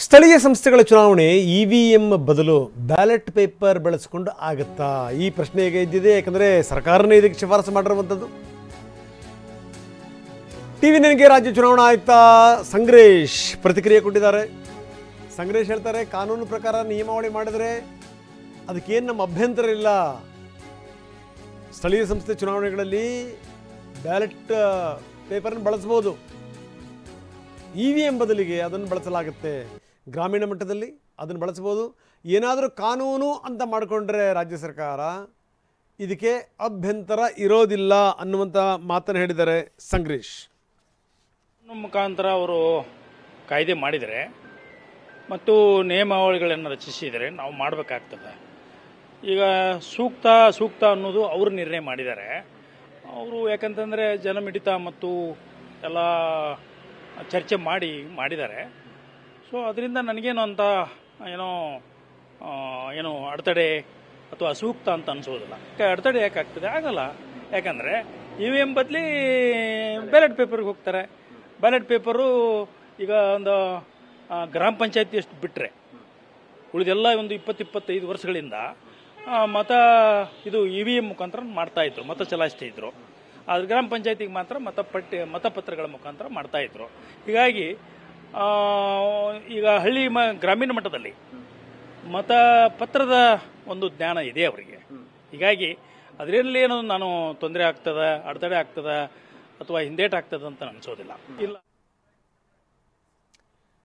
ಸ್ಥಳೀಯ ಸಂಸ್ಥೆಗಳ ಚುನಾವಣೆ ಇವಿಎಂ ಬದಲು ಬ್ಯಾಲೆಟ್ ಪೇಪರ್ ಬಳಸಿಕೊಂಡು ಆಗುತ್ತಾ? ಈ ಪ್ರಶ್ನೆ ಈಗ ಇದ್ದಿದೆ. ಯಾಕಂದರೆ ಸರ್ಕಾರನೇ ಇದಕ್ಕೆ ಶಿಫಾರಸು ಮಾಡಿರುವಂಥದ್ದು. ಟಿವಿ ನನಗೆ ರಾಜ್ಯ ಚುನಾವಣಾ ಆಯುಕ್ತ ಸಂಗ್ರೇಶ್ ಪ್ರತಿಕ್ರಿಯೆ ಕೊಟ್ಟಿದ್ದಾರೆ. ಸಂಗ್ರೇಶ್ ಹೇಳ್ತಾರೆ, ಕಾನೂನು ಪ್ರಕಾರ ನಿಯಮಾವಳಿ ಮಾಡಿದರೆ ಅದಕ್ಕೇನು ನಮ್ಮ ಅಭ್ಯಂತರ ಇಲ್ಲ. ಸ್ಥಳೀಯ ಸಂಸ್ಥೆ ಚುನಾವಣೆಗಳಲ್ಲಿ ಬ್ಯಾಲೆಟ್ ಪೇಪರನ್ನು ಬಳಸ್ಬೋದು, ಇವಿಎಂ ಬದಲಿಗೆ ಅದನ್ನು ಬಳಸಲಾಗುತ್ತೆ. ಗ್ರಾಮೀಣ ಮಟ್ಟದಲ್ಲಿ ಅದನ್ನು ಬಳಸ್ಬೋದು. ಏನಾದರೂ ಕಾನೂನು ಅಂತ ಮಾಡಿಕೊಂಡ್ರೆ ರಾಜ್ಯ ಸರ್ಕಾರ ಇದಕ್ಕೆ ಅಭ್ಯಂತರ ಇರೋದಿಲ್ಲ ಅನ್ನುವಂಥ ಮಾತನ್ನು ಹೇಳಿದ್ದಾರೆ ಸಂಗ್ರೇಶ್. ಮುಖಾಂತರ ಅವರು ಕಾಯ್ದೆ ಮಾಡಿದರೆ ಮತ್ತು ನಿಯಮಾವಳಿಗಳನ್ನು ರಚಿಸಿದರೆ ನಾವು ಮಾಡಬೇಕಾಗ್ತದೆ. ಈಗ ಸೂಕ್ತ ಅನ್ನೋದು ಅವರು ನಿರ್ಣಯ ಮಾಡಿದ್ದಾರೆ. ಅವರು ಯಾಕಂತಂದರೆ ಜನಮಿಡಿತ ಮತ್ತು ಎಲ್ಲ ಚರ್ಚೆ ಮಾಡಿದ್ದಾರೆ. ಸೊ ಅದರಿಂದ ನನಗೇನು ಅಂತ ಏನೋ ಅಡೆತಡೆ ಅಥವಾ ಅಸೂಕ್ತ ಅಂತ ಅನಿಸೋದಿಲ್ಲ. ಅಡೆತಡೆ ಯಾಕಾಗ್ತದೆ? ಆಗಲ್ಲ. ಯಾಕಂದರೆ ಇವಿಎಂ ಬದಲಿ ಬ್ಯಾಲೆಟ್ ಪೇಪರ್ಗೆ ಹೋಗ್ತಾರೆ. ಬ್ಯಾಲೆಟ್ ಪೇಪರು ಈಗ ಒಂದು ಗ್ರಾಮ ಪಂಚಾಯತಿ ಅಷ್ಟು ಬಿಟ್ಟರೆ ಉಳಿದೆಲ್ಲ ಒಂದು 20-25 ವರ್ಷಗಳಿಂದ ಇದು ಇವಿಎಂ ಮುಖಾಂತರ ಮಾಡ್ತಾಯಿದ್ರು, ಮತ ಚಲಾಯಿಸ್ತಾ ಇದ್ರು. ಆದರೆ ಗ್ರಾಮ ಪಂಚಾಯತಿಗೆ ಮಾತ್ರ ಮತಪತ್ರಗಳ ಮುಖಾಂತರ ಮಾಡ್ತಾಯಿದ್ರು. ಹೀಗಾಗಿ ಈಗ ಗ್ರಾಮೀಣ ಮಟ್ಟದಲ್ಲಿ ಮತಪತ್ರದ ಒಂದು ಜ್ಞಾನ ಇದೆ ಅವರಿಗೆ. ಹೀಗಾಗಿ ಅದರಲ್ಲಿ ಏನೋ ತೊಂದರೆ ಆಗ್ತದ, ಅಡೆತಡೆ ಆಗ್ತದ ಅಥವಾ ಹಿಂದೇಟ್ ಆಗ್ತದ ಅಂತ ಅನಿಸೋದಿಲ್ಲ. ಇಲ್ಲ.